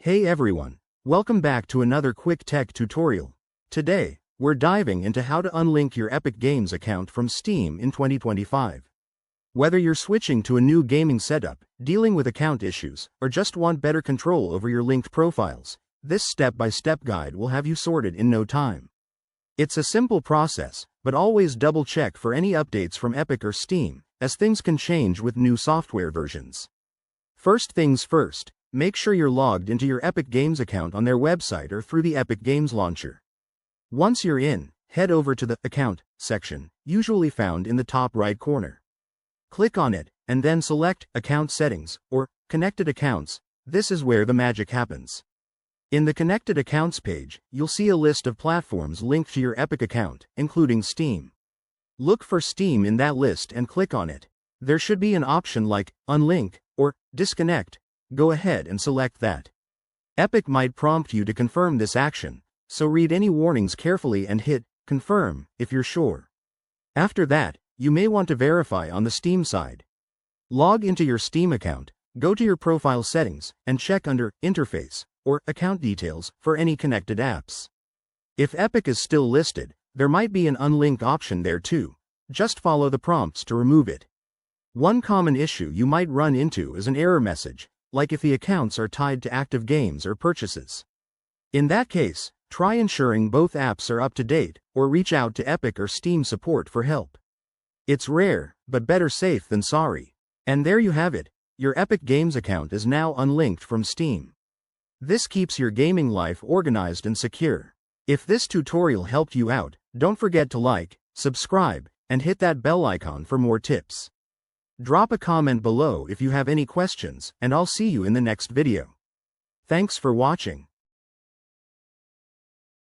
Hey everyone, welcome back to another quick tech tutorial. Today, we're diving into how to unlink your Epic Games account from Steam in 2025. Whether you're switching to a new gaming setup, dealing with account issues, or just want better control over your linked profiles, this step-by-step guide will have you sorted in no time. It's a simple process, but always double-check for any updates from Epic or Steam, as things can change with new software versions. First things first, make sure you're logged into your Epic Games account on their website or through the Epic Games launcher. Once you're in, head over to the Account section, usually found in the top right corner. Click on it, and then select Account Settings, or Connected Accounts. This is where the magic happens. In the Connected Accounts page, you'll see a list of platforms linked to your Epic account, including Steam. Look for Steam in that list and click on it. There should be an option like Unlink or Disconnect. Go ahead and select that. Epic might prompt you to confirm this action, so read any warnings carefully and hit Confirm if you're sure. After that, you may want to verify on the Steam side. Log into your Steam account, go to your profile settings, and check under Interface or Account Details for any connected apps. If Epic is still listed, there might be an Unlink option there too. Just follow the prompts to remove it. One common issue you might run into is an error message, like if the accounts are tied to active games or purchases. In that case, try ensuring both apps are up to date, or reach out to Epic or Steam support for help. It's rare, but better safe than sorry. And there you have it, your Epic Games account is now unlinked from Steam. This keeps your gaming life organized and secure. If this tutorial helped you out, don't forget to like, subscribe, and hit that bell icon for more tips. Drop a comment below if you have any questions, and I'll see you in the next video. Thanks for watching.